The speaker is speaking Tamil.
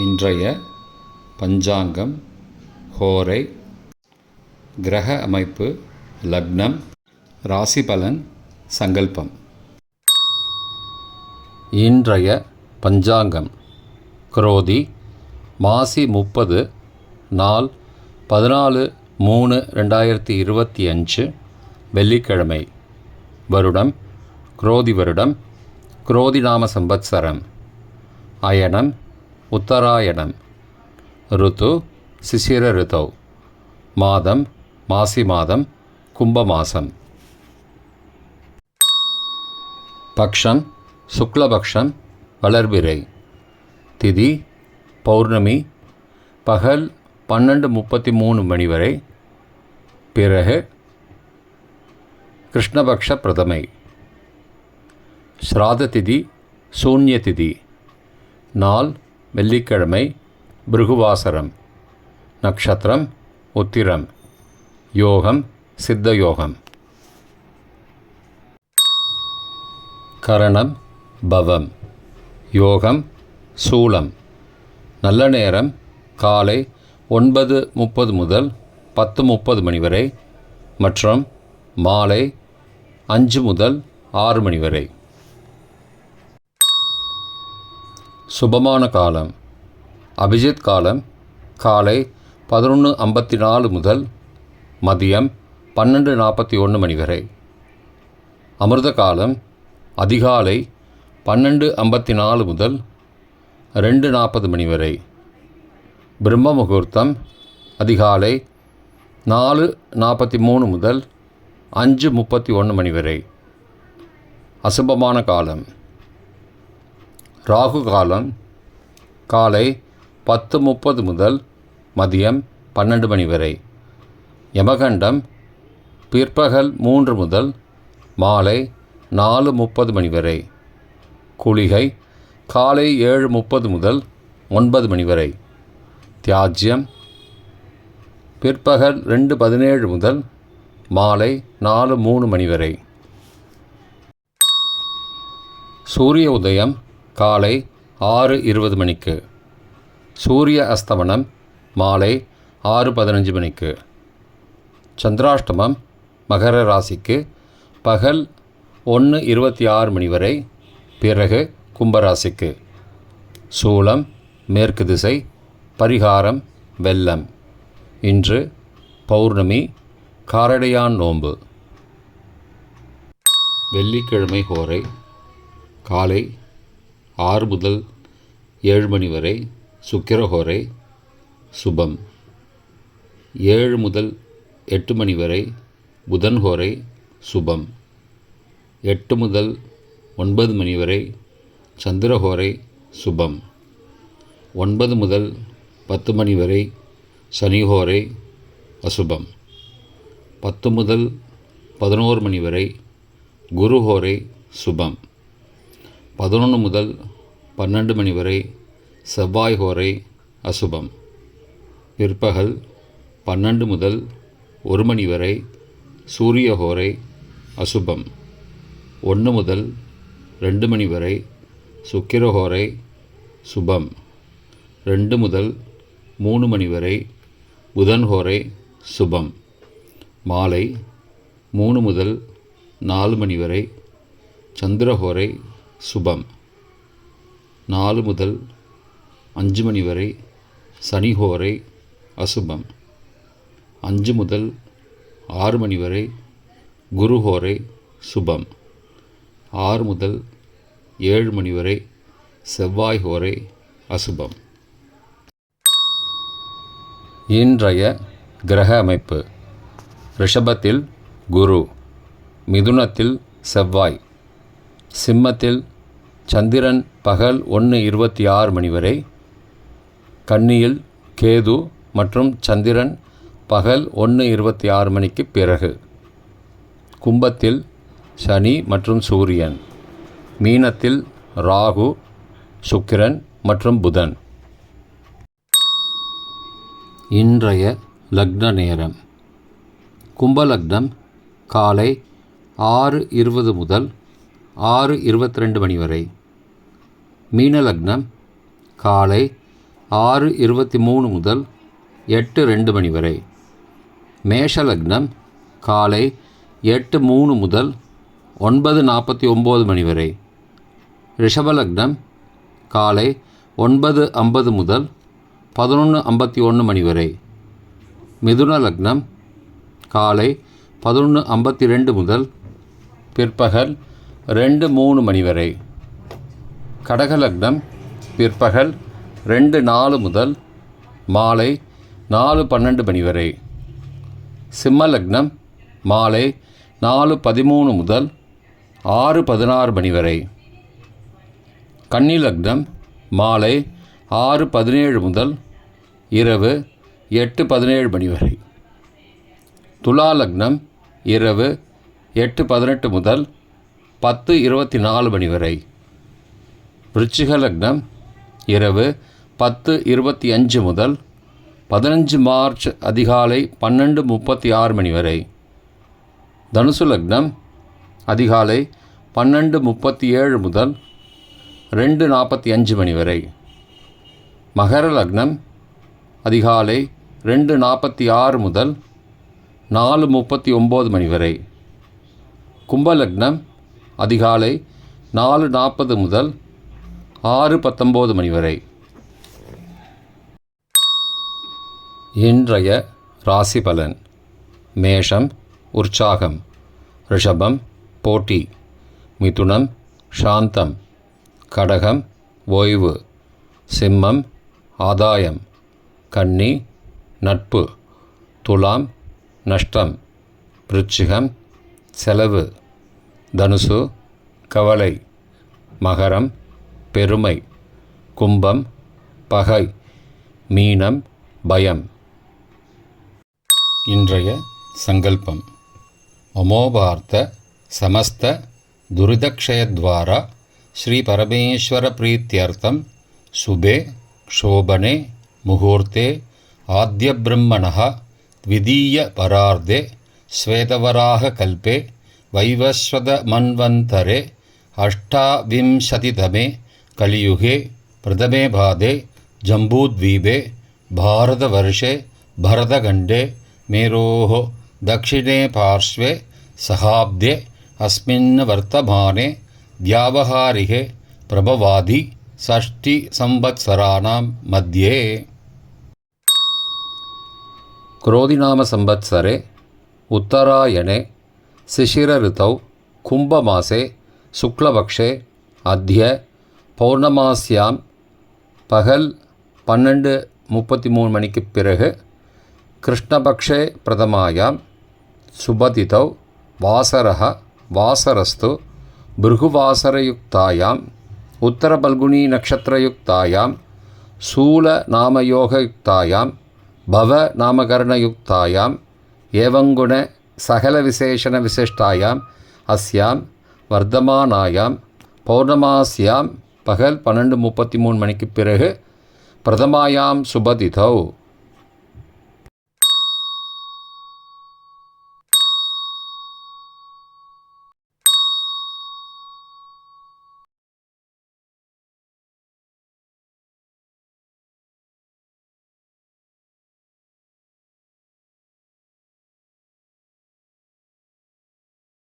இன்றைய பஞ்சாங்கம், ஹோரை, கிரக அமைப்பு, லக்னம், ராசி பலன், சங்கல்பம். இன்றைய பஞ்சாங்கம் குரோதி மாசி 30 நாள் 14/3/2025 வெள்ளிக்கிழமை. வருடம் குரோதி வருடம், குரோதி நாம சம்பத்சரம். அயனம் உத்தராயணம். ருத்து சிசிர ருத்தௌ. மாதம் மாசி மாதம், கும்ப மாசம். பக்ஷம் சுக்லபக்ஷம், வளர்பிறை. திதி பௌர்ணமி, பகல் 12:33 மணி வரை. பிறகு கிருஷ்ணபக்ஷ பிரதமை. ஸ்ராத திதி சூன்ய திதி. நாள் வெள்ளிக்கிழமை, பிருகுவாசரம். நக்ஷத்திரம் உத்திரம். யோகம் சித்த யோகம். கரணம் பவம். யோகம் சூலம். நல்ல நேரம் காலை 9:30 முதல் 10:30 மணி வரை மற்றும் மாலை 5 முதல் 6 மணி வரை. சுபமான காலம் அபிஜித் காலம் காலை 11:54 முதல் மதியம் 12:41 மணி வரை. அமிர்த காலம் அதிகாலை 12:54 முதல் 2:40 மணி வரை. பிரம்ம முகூர்த்தம் அதிகாலை 4:43 முதல் 5:31 மணி வரை. அசுபமான காலம் ராகு காலம் காலை 10:30 முதல் மதியம் 12 மணி வரை. யமகண்டம் பிற்பகல் 3 முதல் மாலை 4:30 மணி வரை. குளிகை காலை 7:30 முதல் 9 மணி வரை. தியாஜ்யம் பிற்பகல் 2:17 முதல் மாலை 4:03 மணி வரை. சூரிய உதயம் காலை 6:20 மணிக்கு. சூரிய அஸ்தமனம் மாலை 6:15 மணிக்கு. சந்திராஷ்டமம் மகர ராசிக்கு பகல் 1:26 மணி வரை. பிறகு கும்பராசிக்கு. சூலம் மேற்கு திசை. பரிகாரம் வெல்லம். இன்று பௌர்ணமி, காரடையான் நோன்பு. வெள்ளிக்கிழமை ஹோரை காலை 6 முதல் 7 மணி வரை. சுக்கிரஹோரை சுபம். 7 முதல் 8 மணி வரை. புதன்ஹோரை சுபம். 8 முதல் 9 மணி வரை. சந்திரஹோரை சுபம். 9 முதல் 10 மணி வரை. சனிஹோரை அசுபம். 10 முதல் 11 மணி வரை. குருஹோரை சுபம். 11 முதல் 12 மணி வரை. செவ்வாய் ஹோரை அசுபம். பிற்பகல் 12 முதல் 1 மணி வரை. சூரிய ஹோரை அசுபம். 1 முதல் 2 மணி வரை. சுக்கிரஹோரை சுபம். 2 முதல் 3 மணி வரை. புதன்ஹோரை சுபம். மாலை 3 முதல் 4 மணி வரை. சந்திரஹோரை சுபம். 4 முதல் 5 மணி வரை. சனிஹோரை அசுபம். 5 முதல் 6 மணி வரை. குருஹோரை சுபம். 6 முதல் 7 மணி வரை. செவ்வாய் ஹோரை அசுபம். இன்றைய கிரக அமைப்பு. ரிஷபத்தில் குரு, மிதுனத்தில் செவ்வாய், சிம்மத்தில் சந்திரன் பகல் 1:26 மணி வரை. கன்னியில் கேது மற்றும் சந்திரன் பகல் 1:26 மணிக்கு பிறகு. கும்பத்தில் சனி மற்றும் சூரியன். மீனத்தில் ராகு, சுக்கிரன் மற்றும் புதன். இன்றைய லக்ன நேரம். கும்பலக்னம் காலை 6:20 முதல் 6:22 மணி வரை. மீன லக்னம் காலை 6:23 முதல் 8:02 மணி வரை. மேஷ லக்னம் காலை 8:03 முதல் 9:49 மணி வரை. ரிஷப லக்னம் காலை 9:50 முதல் 11:51 மணி வரை. மிதுன லக்னம் காலை 11:52 முதல் பிற்பகல் 2:03 மணி வரை. கடக லக்னம் பிற்பகல் 2:04 முதல் மாலை 4:12 மணி வரை. சிம்ம லக்னம் மாலை 4:13 முதல் 6:16 மணி வரை. கன்னி லக்னம் மாலை 6:17 முதல் இரவு 8:17 மணி வரை. துலா லக்னம் இரவு 8:18 முதல் 10:24 மணி வரை. விருச்சிக லக்னம் இரவு 10:25 முதல் 15 மார்ச் அதிகாலை 12:36 மணி வரை. தனுசு லக்னம் அதிகாலை 12:37 முதல் 2:45 மணி வரை. மகர லக்னம் அதிகாலை 2:46 முதல் 4:39 மணி வரை. கும்ப லக்னம் அதிகாலை 4:40 முதல் 6:19 மணி வரை. இன்றைய ராசி பலன். மேஷம் உற்சாகம், ரிஷபம் போட்டி, மிதுனம் சாந்தம், கடகம் ஓய்வு, சிம்மம் ஆதாயம், கன்னி நட்பு, துலாம் நஷ்டம், விருச்சிகம் செலவு, தனுசு கவலை, மகரம் பெருமை, கும்பம் பகை, மீனம் பயம். இன்றைய சங்கல்பம். அமோபார்த்த சமஸ்த துரிதக்ஷயத்வாரா ஸ்ரீ பரமேஸ்வர பிரீத்தியர்த்தம் சுபே க்ஷோபனே முகூர்த்தே ஆத்ய பிரம்மணः த்விதீய பரார்த்தே ஸ்வேதவராக கல்பே வைவஸ்வத மன்வந்தரே அஷ்டாவிம்சதிதமே கலியுகே பிரதமே பாதே ஜம்பூத்வீபே பாரதவர்ஷே பரதகண்டே மேரோः தக்ஷிணே பார்ஷ்வே சகாப்தே அஸ்மின் வர்த்தமானே வியாவஹாரிகே பிரபவாதி षष्टि संवत्सराणां मध्ये. क्रोधिनाम संवत्सरे उत्तरायणे शिशिर ऋतौ कुंभमासे शुक्लपक्षे अद्य पौर्णमास्यां पगल 12:33 மணிக்கு பிறகு கிருஷ்ணபக்ஷே பிரதமாயாம் சுபதிதௌ வாசரஹ வாசரஸ்து பிருகுவாசரயுக்தாயாம் उत्तरपल्गुनी नक्षत्रयुक्तायां शूल नामयोगयुक्तायां भव नामकरणयुक्तायां एवंगुण सकलविशेषण विशिष्टायां अस्यां वर्धमानायां पौर्णमास्यां पगल 12:33 மணிக்கு பிறகு பிரதமாயாம் சுபதிதௌ